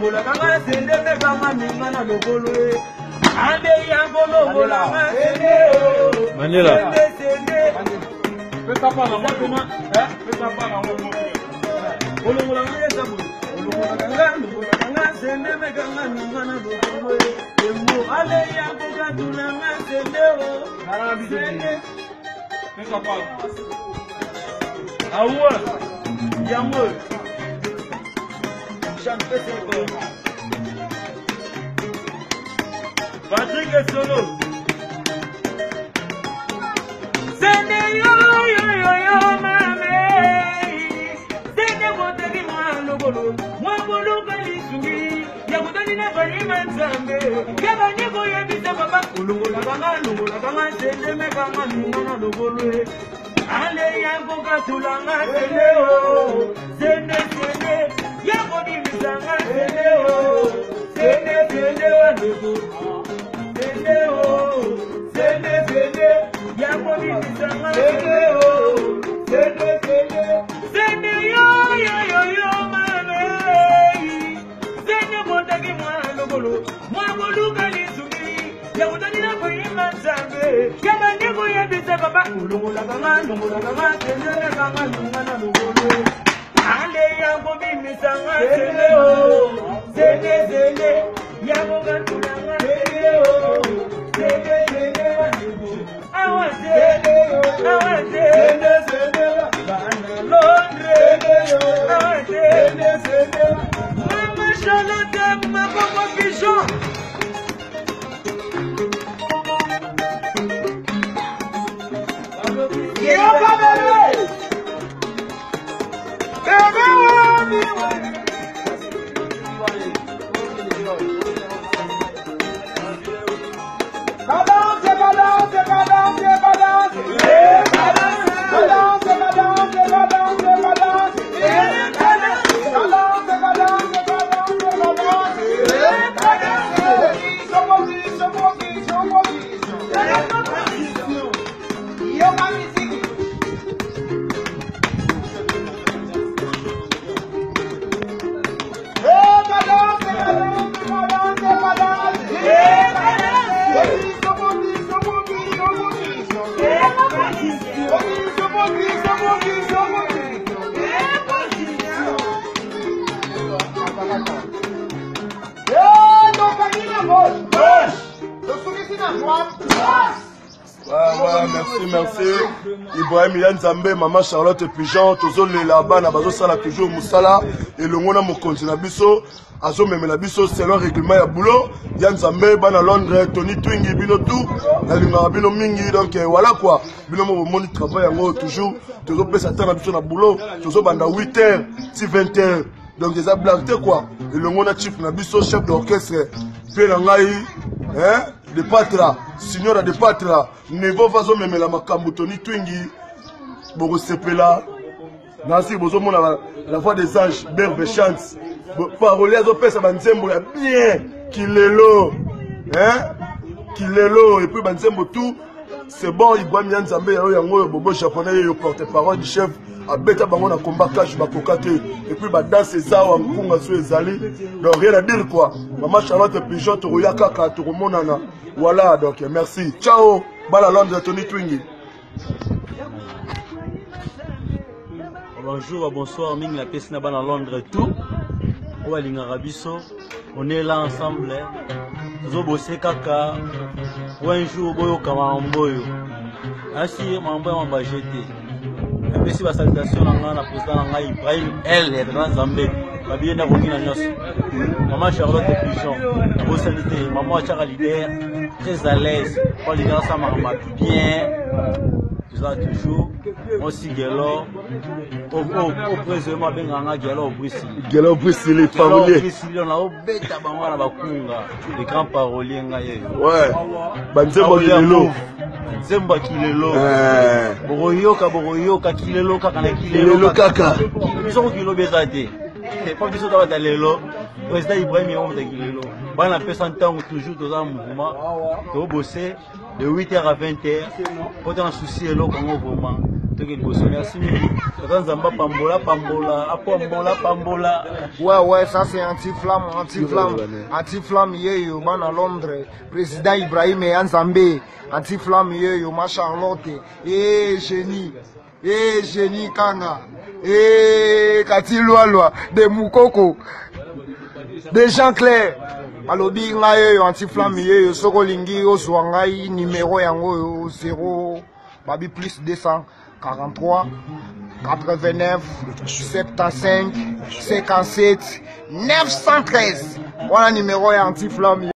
longola kanga sende me kanga minga na lokolo ande yango longola kanga sende Manila sende pesa pa na motuma pesa pa na motuma olongola kanga sabu olongola kanga sende me kanga minga na lokolo emo ande yango katuna kanga sende sende pesa pa awa yango Patrick est solo. Sende yo mame. Sende botani mwana bolo. Mwabolo kalisumi. Ya botani na bali manzambe. Ya bani ko ya bisa baba. Ulungola kanga sende me kanga mwana lobolo. Ale yango katulanga sende o. Sende yango di misanga sende o. Sende wandebu. Sende o. Sende yango di misanga sende o. Sende yo mame. Sende botaki mwana bolo. Mwabolo kalisumi. Ya utani na kuima zambe. Ya bandeko ya bisa baba. Ulungola kanga sende me kanga mwana lobolo. Ale yango bimisanga sende o. Sende yango katulanga sende o. Sende awa sende bana Londres awa sende mama Charlotte mama Pichon Merci. Ibrahim Yanzambe, maman Charlotte Pigeon, toujours les là-bas, bazo sala toujours Moussala, et le monde mon continent biso, azo même la biso, c'est leur règlement ya boulot, Yanzambe, bana Londres, Tony Twingy, bino tout, la lingara bino mingi, donc voilà quoi, bino mon monde travail en toujours pèse à temps na biso na boulot, toujours banda 8h, 20h, donc des blagues quoi, et le monde chief na biso, chef d'orchestre, puis hein, de patra, signora de patra, Nevo vazo memela makambo Tony Twingy, Bogo Sepela, Nancy bozo mona la voix des anges, Berbe chante, parolier azo pesa banzembo ya bien, Kilelo, hein, Kilelo, et puis banzembo tout, c'est bon, Ibrahim Yanzambe, yango bobo japonais, yo porte-parole du chef, a beta bango na combat cash bakokate, et puis danse zawa mkunga so ezali, donc rien à dire quoi, maman Charlotte Pigeon, Toroya Kaka, Toromonana, voilà, donc merci, ciao. Bala Londres, Tony Twingy. Bonjour, bonsoir, Ming la pièce là-bas à Londres tout. On est là ensemble. Zobose Kaka. Un jour, Boyo Kamamboyo. Ainsi, Mamboyo m'a jeté. Et puis, si la salutation, la présidente Ibrahim, elle est dans Zambé. Ma bien n'a aucune annonce. Maman Charlotte Pichon. Beau sanité. Maman Chara leader. Très à l'aise. Pas les gars, ça m'a bien. Tout ça, toujours. On s'y guélo. Au président, ben, on a guélo au Brésil. Guélo au Brésil, les paroliers. On a obéi à Banwana Bakunga. Les grands paroliers, ouais. Banzembo Kilelo. Zemba Kilelo. Boroyoka Kilelo Kaka na Kilelo Kaka. Ils ont Kilo Bezate. Pas qu'ils sont dans le Lelo. Président Ibrahim Yom de Kilelo. On a fait 100 ans toujours dans un mouvement. De bosser de 8h à 20h. Quand on a un souci, comme au mouvement. toki liboso merci mingi tata nzamba pambola pambola. Ouais, ça c'est anti-flamme yeyo bana Londres, président Ibrahim Nzambe, anti-flamme yeyo ma Charlotte, génie Kanga, Kati Lwalwa, de Mukoko, de Jean Clair, alobi nga yeyo anti-flamme yeyo soko lingi ozwa ngai numéro yango 0 babi plus 243 89 75 57 913 voilà numéro ya anti-flamme.